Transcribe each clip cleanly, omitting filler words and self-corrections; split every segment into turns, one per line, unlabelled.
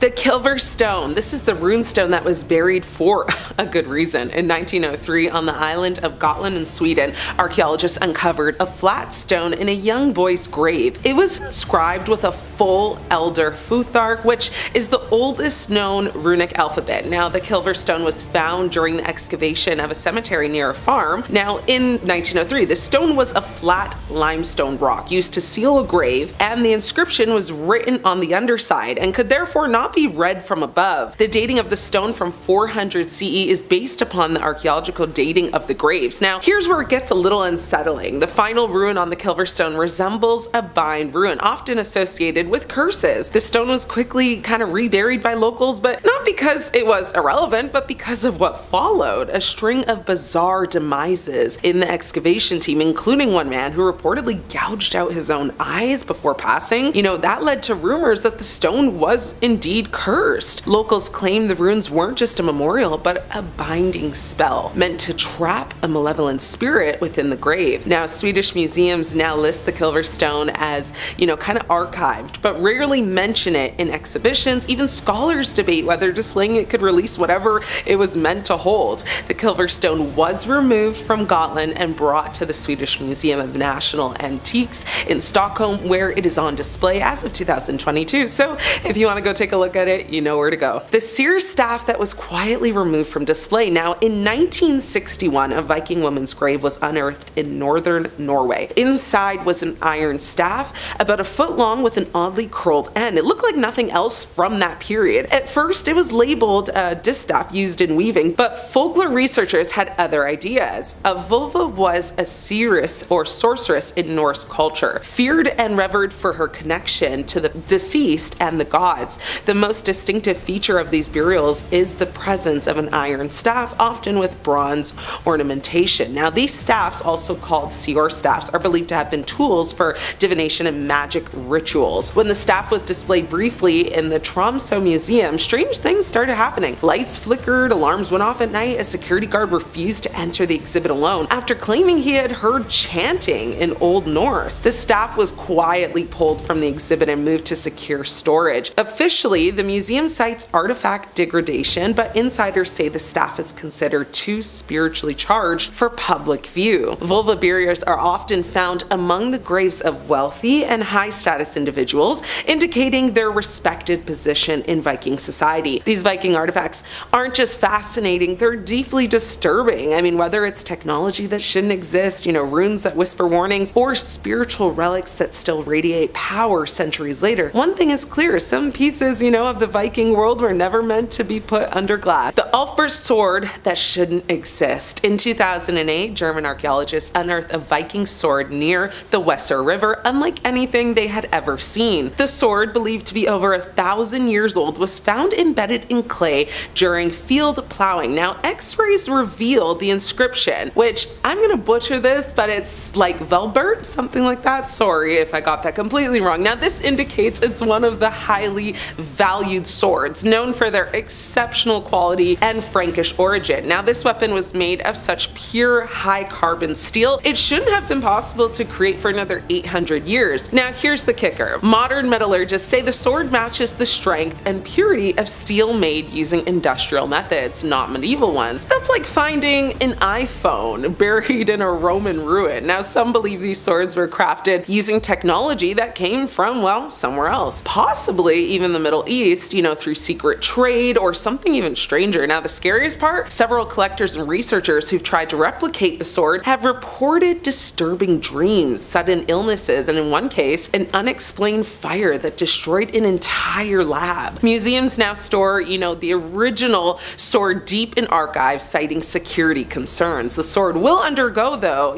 The Kilver Stone. This is the runestone that was buried for a good reason. In 1903, on the island of Gotland in Sweden, archaeologists uncovered a flat stone in a young boy's grave. It was inscribed with a full Elder Futhark, which is the oldest known runic alphabet. Now, the Kilver Stone was found during the excavation of a cemetery near a farm. Now, in 1903, the stone was a flat limestone rock used to seal a grave, and the inscription was written on the underside and could therefore not be read from above. The dating of the stone from 400 CE is based upon the archaeological dating of the graves. Now, here's where it gets a little unsettling. The final ruin on the Kilver Stone resembles a bind ruin, often associated with curses. The stone was quickly kind of reburied by locals, but not because it was irrelevant, but because of what followed. A string of bizarre demises in the excavation team, including one man who reportedly gouged out his own eyes before passing. That led to rumors that the stone was indeed cursed. Locals claim the ruins weren't just a memorial, but a binding spell meant to trap a malevolent spirit within the grave. Now, Swedish museums now list the Kilver Stone as, kind of archived, but rarely mention it in exhibitions. Even scholars debate whether displaying it could release whatever it was meant to hold. The Kilver Stone was removed from Gotland and brought to the Swedish Museum of National Antiques in Stockholm, where it is on display as of 2022. So if you want to go take a look at it, you know where to go. The seer's staff that was quietly removed from display. Now, in 1961, a Viking woman's grave was unearthed in northern Norway. Inside was an iron staff, about a foot long with an oddly curled end. It looked like nothing else from that period. At first, it was labeled a distaff used in weaving, but folklore researchers had other ideas. A vulva was a seeress or sorceress in Norse culture, feared and revered for her connection to the deceased and the gods. The most distinctive feature of these burials is the presence of an iron staff, often with bronze ornamentation. Now, these staffs, also called seer staffs, are believed to have been tools for divination and magic rituals. When the staff was displayed briefly in the Tromsø Museum, strange things started happening. Lights flickered, alarms went off at night, a security guard refused to enter the exhibit alone after claiming he had heard chanting in Old Norse. The staff was quietly pulled from the exhibit and moved to secure storage. Officially, the museum cites artifact degradation, but insiders say the staff is considered too spiritually charged for public view. Vulva burials are often found among the graves of wealthy and high-status individuals, indicating their respected position in Viking society. These Viking artifacts aren't just fascinating, they're deeply disturbing. I mean, whether it's technology that shouldn't exist, runes that whisper warnings, or spiritual relics that still radiate power centuries later, one thing is clear: some pieces, of the Viking world were never meant to be put under glass. The Ulfber's sword that shouldn't exist. In 2008, German archaeologists unearthed a Viking sword near the Weser River, unlike anything they had ever seen. The sword, believed to be over 1,000 years old, was found embedded in clay during field plowing. Now, x-rays revealed the inscription, which I'm gonna butcher this, but it's like Velbert, something like that. Sorry if I got that completely wrong. Now, this indicates it's one of the highly valued swords, known for their exceptional quality and Frankish origin. Now, this weapon was made of such pure high carbon steel, it shouldn't have been possible to create for another 800 years. Now, here's the kicker. Modern metallurgists say the sword matches the strength and purity of steel made using industrial methods, not medieval ones. That's like finding an iPhone buried in a Roman ruin. Now, some believe these swords were crafted using technology that came from, well, somewhere else. Possibly even the Middle East, through secret trade or something even stranger. Now, the scariest part, several collectors and researchers who've tried to replicate the sword have reported disturbing dreams, sudden illnesses, and in one case, an unexplained fire that destroyed an entire lab. Museums now store, the original sword deep in archives, citing security concerns. The sword will undergo, though,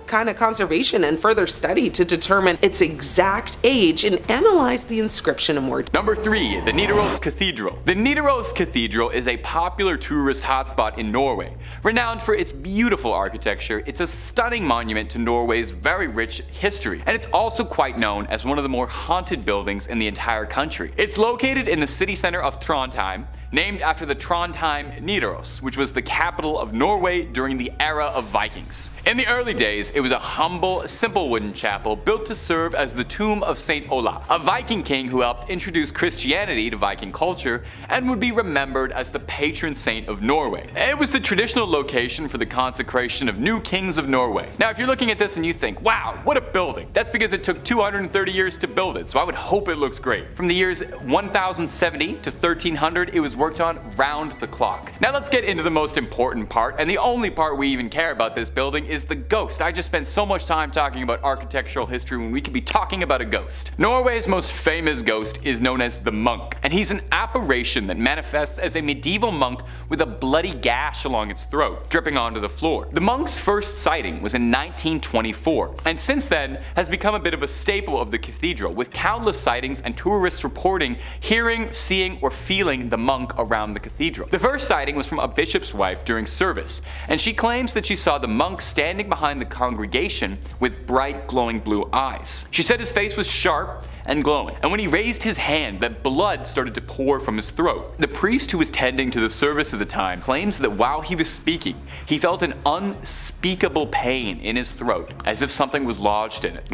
kind of conservation and further study to determine its exact age and analyze the inscription in more detail.
Number 3. The Nidaros Cathedral. The Nidaros Cathedral is a popular tourist hotspot in Norway. Renowned for its beautiful architecture, it's a stunning monument to Norway's very rich history, and it's also quite known as one of the more haunted haunted buildings in the entire country. It's located in the city center of Trondheim, named after the Trondheim Nidaros, which was the capital of Norway during the era of Vikings. In the early days, it was a humble, simple wooden chapel built to serve as the tomb of Saint Olaf, a Viking king who helped introduce Christianity to Viking culture and would be remembered as the patron saint of Norway. It was the traditional location for the consecration of new kings of Norway. Now, if you're looking at this and you think, wow, what a building, that's because it took 230 years to build it, so I would hope it looks great. From the years 1070 to 1300, it was worked on round the clock. Now let's get into the most important part, and the only part we even care about this building is the ghost. I just spent so much time talking about architectural history when we could be talking about a ghost. Norway's most famous ghost is known as the monk, and he's an apparition that manifests as a medieval monk with a bloody gash along its throat, dripping onto the floor. The monk's first sighting was in 1924, and since then has become a bit of a staple of the cathedral, with countless sightings and tourists reporting hearing, seeing, or feeling the monk around the cathedral. The first sighting was from a bishop's wife during service, and she claims that she saw the monk standing behind the congregation with bright glowing blue eyes. She said his face was sharp and glowing, and when he raised his hand, that blood started to pour from his throat. The priest who was tending to the service at the time claims that while he was speaking, he felt an unspeakable pain in his throat, as if something was lodged in it.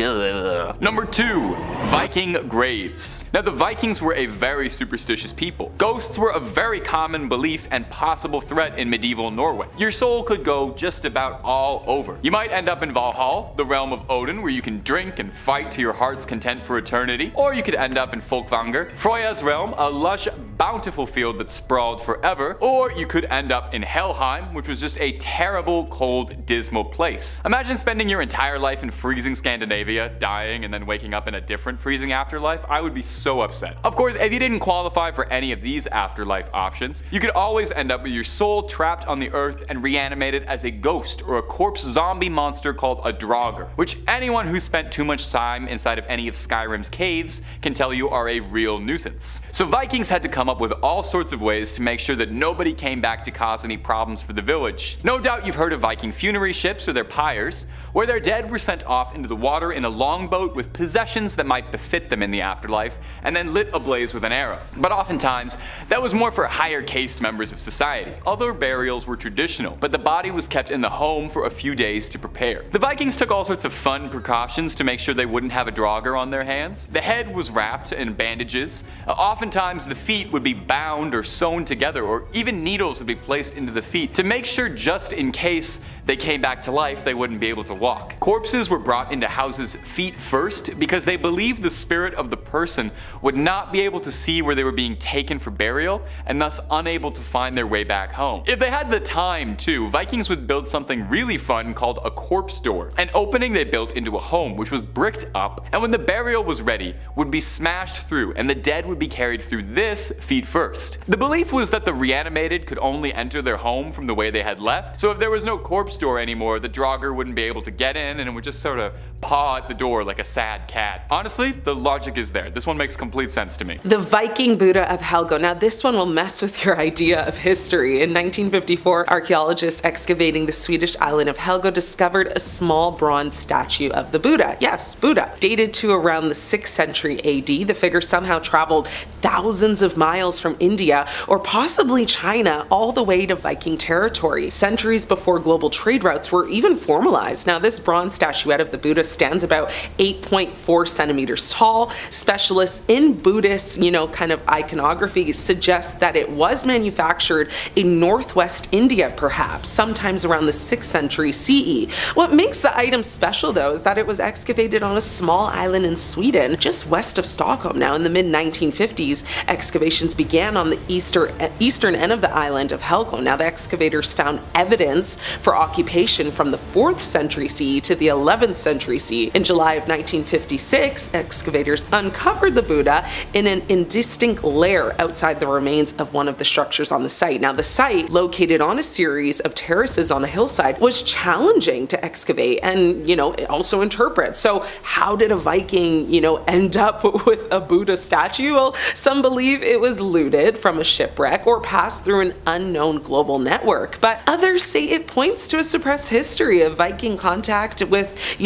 Number 2. Viking Graves. Now, the Vikings were a very superstitious people. Ghosts were a very common belief and possible threat in medieval Norway. Your soul could go just about all over. You might end up in Valhall, the realm of Odin, where you can drink and fight to your heart's content for eternity, or you could end up in Folkvanger, Freya's realm, a lush, bountiful field that sprawled forever, or you could end up in Helheim, which was just a terrible, cold, dismal place. Imagine spending your entire life in freezing Scandinavia, dying, and then waking up in a different freezing afterlife. I would be so upset. Of course, if you didn't qualify for any of these afterlife options, you could always end up with your soul trapped on the earth and reanimated as a ghost or a corpse zombie monster called a Draugr, which anyone who spent too much time inside of any of Skyrim's caves can tell you are a real nuisance. So Vikings had to come up with all sorts of ways to make sure that nobody came back to cause any problems for the village. No doubt you've heard of Viking funerary ships or their pyres, where their dead were sent off into the water in a longboat with possessions that might befit them in the afterlife, and then lit ablaze with an arrow. But oftentimes, that was more for higher caste members of society. Other burials were traditional, but the body was kept in the home for a few days to prepare. The Vikings took all sorts of fun precautions to make sure they wouldn't have a Draugr on their hands. The head was wrapped in bandages. Oftentimes the feet would be bound or sewn together, or even needles would be placed into the feet to make sure just in case they came back to life they wouldn't be able to walk. Corpses were brought into houses feet first because they believed the spirit of the person would not be able to see where they were being taken for burial and thus unable to find their way back home. If they had the time too, Vikings would build something really fun called a corpse door, an opening they built into a home which was bricked up, and when the burial was ready would be smashed through and the dead would be carried through this feet first. The belief was that the reanimated could only enter their home from the way they had left, so if there was no corpse door anymore, the Draugr wouldn't be able to get in and it would just sort of paw at the door like a sad cat. Honestly, the logic is there. This one makes complete sense to me.
The Viking Buddha of Helgo. Now this one will mess with your idea of history. In 1954, archaeologists excavating the Swedish island of Helgo discovered a small bronze statue of the Buddha. Yes, Buddha. Dated to around the 6th century AD, the figure somehow traveled thousands of miles from India or possibly China all the way to Viking territory, centuries before global trade routes were even formalized. Now this bronze statuette of the Buddha stands about 8.4 centimeters tall. Specialists in Buddhist, kind of iconography suggest that it was manufactured in northwest India perhaps, sometimes around the 6th century CE. What makes the item special though is that it was excavated on a small island in Sweden, just west of Stockholm. Now in the mid-1950s, excavations began on the eastern end of the island of Helgo. Now the excavators found evidence for occupation from the 4th century CE to the 11th century CE. In July of 1956, excavators uncovered the Buddha in an indistinct lair outside the remains of one of the structures on the site. Now the site, located on a series of terraces on a hillside, was challenging to excavate and, also interpret. So how did a Viking, end up with a Buddha statue? Well, some believe it was looted from a shipwreck or passed through an unknown global network, but others say it points to a suppressed history of Viking contact with,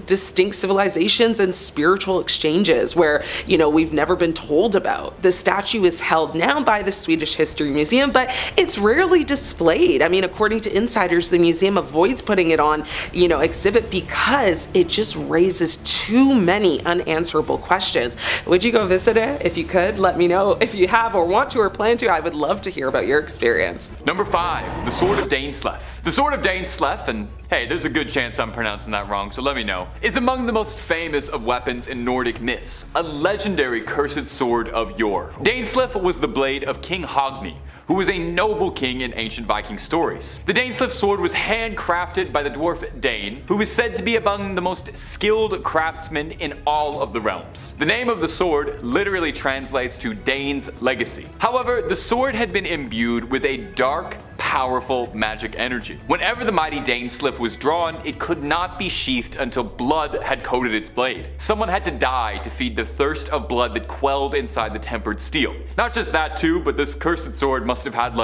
distinct civilizations and spiritual exchanges where, we've never been told about. The statue is held now by the Swedish History Museum, but it's rarely displayed. I mean, according to insiders, the museum avoids putting it on, exhibit because it just raises too many unanswerable questions. Would you go visit it? If you could, let me know. If you have or want to or plan to, I would love to hear about your experience.
Number 5. The Sword of Danliff. The Sword of Danliff, and hey, there's a good chance I'm pronouncing that wrong, so let me know, is among the most famous of weapons in Nordic myths, a legendary cursed sword of yore. Danliff was the blade of King Hogni, who was a noble king in ancient Viking stories. The Danliff sword was handcrafted by the dwarf Dane, who is said to be among the most skilled craftsmen in all of the realms. The name of the sword literally translates to Dane's legacy. However, the sword had been imbued with a dark, powerful magic energy. Whenever the mighty Danliff was drawn, it could not be sheathed until blood had coated its blade. Someone had to die to feed the thirst of blood that quelled inside the tempered steel. Not just that too, but this cursed sword must have had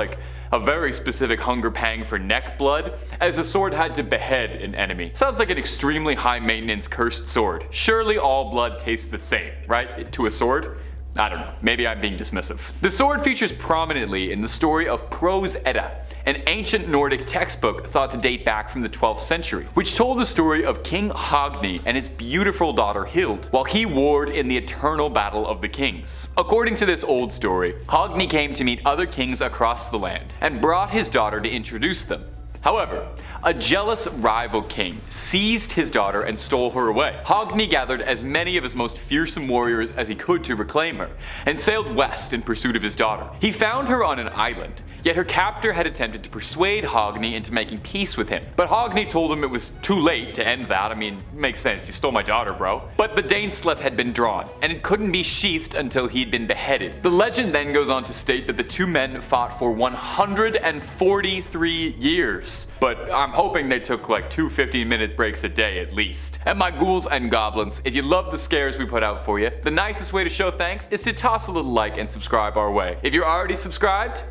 a very specific hunger pang for neck blood, as the sword had to behead an enemy. Sounds like an extremely high maintenance cursed sword. Surely all blood tastes the same, right? To a sword? I don't know, maybe I'm being dismissive. The sword features prominently in the story of Prose Edda, an ancient Nordic textbook thought to date back from the 12th century, which told the story of King Hogni and his beautiful daughter Hild, while he warred in the eternal battle of the kings. According to this old story, Hogni came to meet other kings across the land, and brought his daughter to introduce them. However, a jealous rival king seized his daughter and stole her away. Hogni gathered as many of his most fearsome warriors as he could to reclaim her, and sailed west in pursuit of his daughter. He found her on an island, yet her captor had attempted to persuade Hogni into making peace with him. But Hogni told him it was too late to end that. I mean, makes sense, you stole my daughter, bro. But the Danliff had been drawn, and it couldn't be sheathed until he'd been beheaded. The legend then goes on to state that the two men fought for 143 years. But I'm hoping they took 2 15-minute breaks a day at least. And my ghouls and goblins, if you love the scares we put out for you, the nicest way to show thanks is to toss a little like and subscribe our way. If you're already subscribed,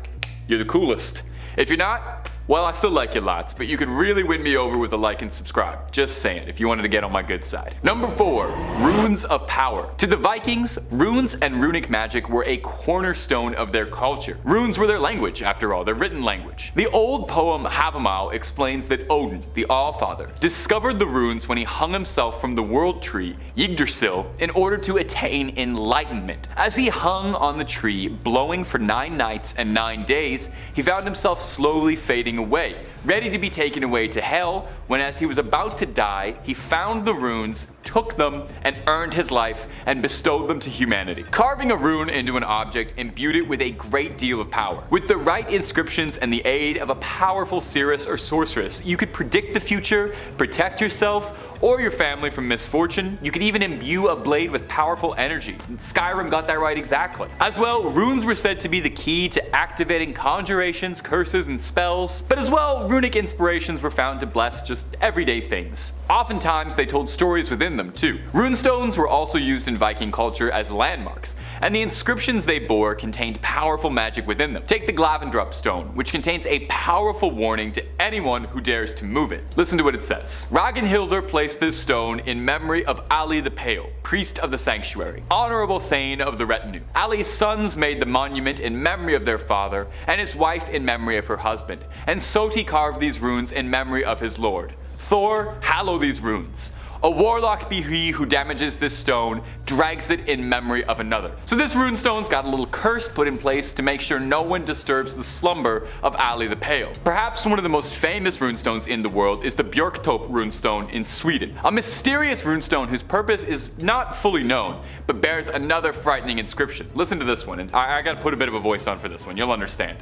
you're the coolest. If you're not, well, I still like you lots, but you could really win me over with a like and subscribe. Just saying, if you wanted to get on my good side. Number 4. Runes of Power. To the Vikings, runes and runic magic were a cornerstone of their culture. Runes were their language, after all, their written language. The old poem Havamal explains that Odin, the Allfather, discovered the runes when he hung himself from the world tree, Yggdrasil, in order to attain enlightenment. As he hung on the tree, blowing for 9 nights and 9 days, he found himself slowly fading away, ready to be taken away to hell, when as he was about to die, he found the runes, took them, and earned his life, and bestowed them to humanity. Carving a rune into an object imbued it with a great deal of power. With the right inscriptions and the aid of a powerful seeress or sorceress, you could predict the future, protect yourself, or your family from misfortune. You could even imbue a blade with powerful energy. Skyrim got that right exactly. As well, runes were said to be the key to activating conjurations, curses, and spells, but as well, runic inspirations were found to bless just everyday things. Oftentimes, they told stories within them too. Runestones were also used in Viking culture as landmarks, and the inscriptions they bore contained powerful magic within them. Take the Glavendrup stone, which contains a powerful warning to anyone who dares to move it. Listen to what it says. Ragnhildr placed this stone in memory of Ali the Pale, priest of the sanctuary, honorable thane of the retinue. Ali's sons made the monument in memory of their father, and his wife in memory of her husband, and Soti carved these runes in memory of his lord. Thor, hallow these runes. A warlock be he who damages this stone, drags it in memory of another. So this runestone's got a little curse put in place to make sure no one disturbs the slumber of Ali the Pale. Perhaps one of the most famous runestones in the world is the Björktorp runestone in Sweden. A mysterious runestone whose purpose is not fully known, but bears another frightening inscription. Listen to this one, and I gotta put a bit of a voice on for this one, you'll understand.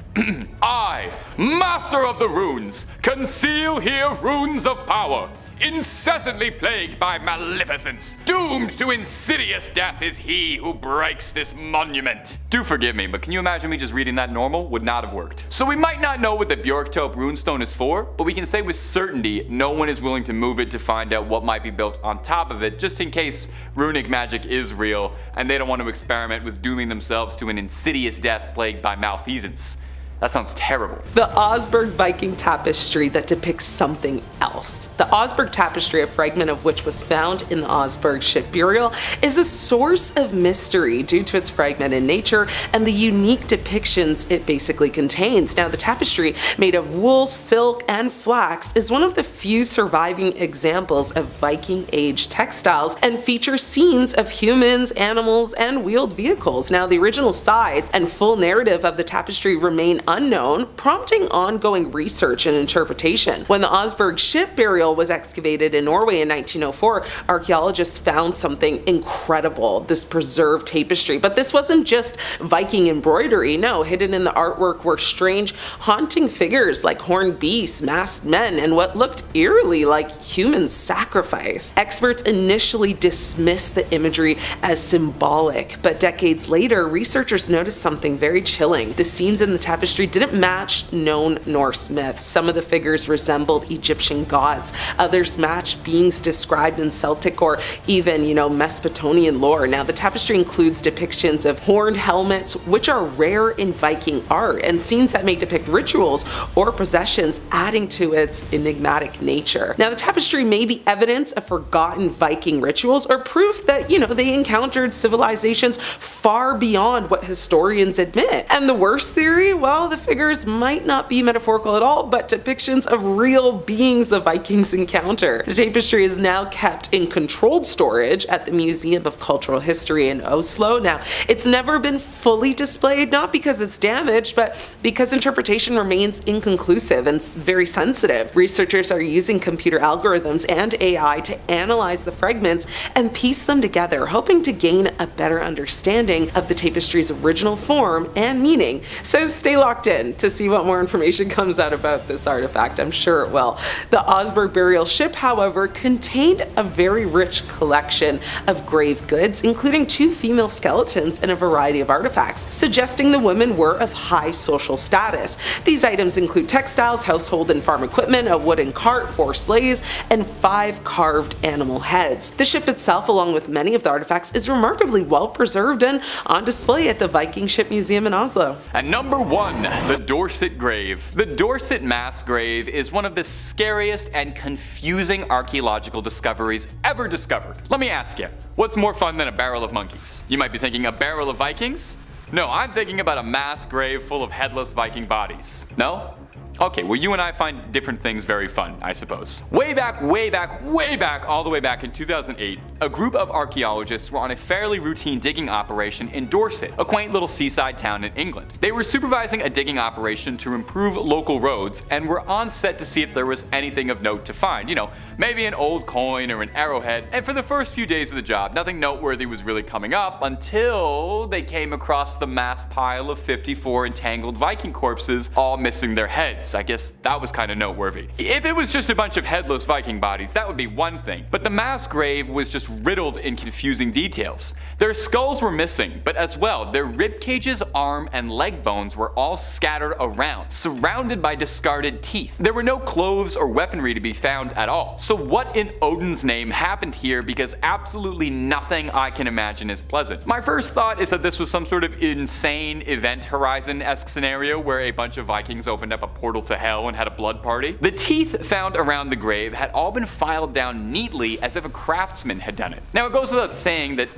I, master of the runes, conceal here runes of power. Incessantly plagued by maleficence, doomed to insidious death is he who breaks this monument. Do forgive me, but can you imagine me just reading that normal? Would not have worked. So we might not know what the Björktorp runestone is for, but we can say with certainty no one is willing to move it to find out what might be built on top of it, just in case runic magic is real and they don't want to experiment with dooming themselves to an insidious death plagued by malfeasance. That sounds terrible.
The Augsburg Viking tapestry that depicts something else. The Augsburg tapestry, a fragment of which was found in the Augsburg ship burial, is a source of mystery due to its fragmented nature and the unique depictions it basically contains. Now, the tapestry, made of wool, silk, and flax, is one of the few surviving examples of Viking age textiles and features scenes of humans, animals, and wheeled vehicles. Now, the original size and full narrative of the tapestry remain unknown, prompting ongoing research and interpretation. When the Augsburg ship burial was excavated in Norway in 1904, archaeologists found something incredible, this preserved tapestry. But this wasn't just Viking embroidery, no, hidden in the artwork were strange, haunting figures like horned beasts, masked men, and what looked eerily like human sacrifice. Experts initially dismissed the imagery as symbolic, but decades later, researchers noticed something very chilling. The scenes in the tapestry didn't match known Norse myths. Some of the figures resembled Egyptian gods, others matched beings described in Celtic or even, Mesopotamian lore. Now, the tapestry includes depictions of horned helmets, which are rare in Viking art, and scenes that may depict rituals or possessions, adding to its enigmatic nature. Now, the tapestry may be evidence of forgotten Viking rituals or proof that, they encountered civilizations far beyond what historians admit. And the worst theory, well, the figures might not be metaphorical at all, but depictions of real beings the Vikings encounter. The tapestry is now kept in controlled storage at the Museum of Cultural History in Oslo. Now, it's never been fully displayed, not because it's damaged, but because interpretation remains inconclusive and very sensitive. Researchers are using computer algorithms and AI to analyze the fragments and piece them together, hoping to gain a better understanding of the tapestry's original form and meaning. So stay locked in to see what more information comes out about this artifact. I'm sure it will. The Augsburg burial ship, however, contained a very rich collection of grave goods, including 2 female skeletons and a variety of artifacts, suggesting the women were of high social status. These items include textiles, household and farm equipment, a wooden cart, 4 sleighs, and 5 carved animal heads. The ship itself, along with many of the artifacts, is remarkably well preserved and on display at the Viking Ship Museum in Oslo.
And number 1, the Dorset Grave. The Dorset mass grave is one of the scariest and confusing archaeological discoveries ever discovered. Let me ask you, what's more fun than a barrel of monkeys? You might be thinking a barrel of Vikings? No, I'm thinking about a mass grave full of headless Viking bodies. No? Okay, well, you and I find different things very fun, I suppose. Way back, all the way back in 2008, a group of archaeologists were on a fairly routine digging operation in Dorset, a quaint little seaside town in England. They were supervising a digging operation to improve local roads and were on set to see if there was anything of note to find. Maybe an old coin or an arrowhead. And for the first few days of the job, nothing noteworthy was really coming up until they came across the mass pile of 54 entangled Viking corpses, all missing their heads. I guess that was kind of noteworthy. If it was just a bunch of headless Viking bodies, that would be one thing, but the mass grave was just riddled in confusing details. Their skulls were missing, but as well, their rib cages, arm, and leg bones were all scattered around, surrounded by discarded teeth. There were no clothes or weaponry to be found at all. So what in Odin's name happened here, because absolutely nothing I can imagine is pleasant. My first thought is that this was some sort of insane Event Horizon-esque scenario where a bunch of Vikings opened up a portal to hell and had a blood party. The teeth found around the grave had all been filed down neatly as if a craftsman had done it. Now, it goes without saying that,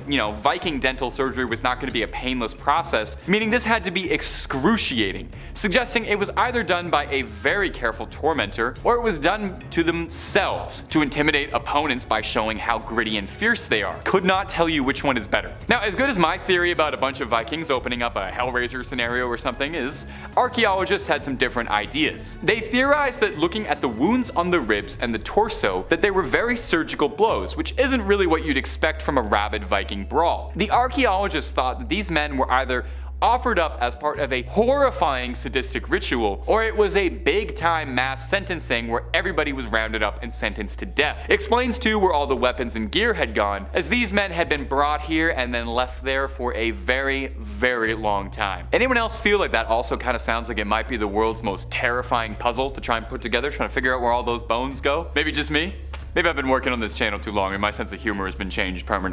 Viking dental surgery was not going to be a painless process, meaning this had to be excruciating, suggesting it was either done by a very careful tormentor or it was done to themselves to intimidate opponents by showing how gritty and fierce they are. Could not tell you which one is better. Now, as good as my theory about a bunch of Vikings opening up a Hellraiser scenario or something is, archaeologists had some different ideas. They theorized that looking at the wounds on the ribs and the torso, that they were very surgical blows, which isn't really what you'd expect from a rabid Viking brawl. The archaeologists thought that these men were either offered up as part of a horrifying sadistic ritual, or it was a big-time mass sentencing where everybody was rounded up and sentenced to death. Explains too where all the weapons and gear had gone, as these men had been brought here and then left there for a very, very long time. Anyone else feel like that also kind of sounds like it might be the world's most terrifying puzzle to try and put together, trying to figure out where all those bones go? Maybe just me? Maybe I've been working on this channel too long and my sense of humor has been changed permanently.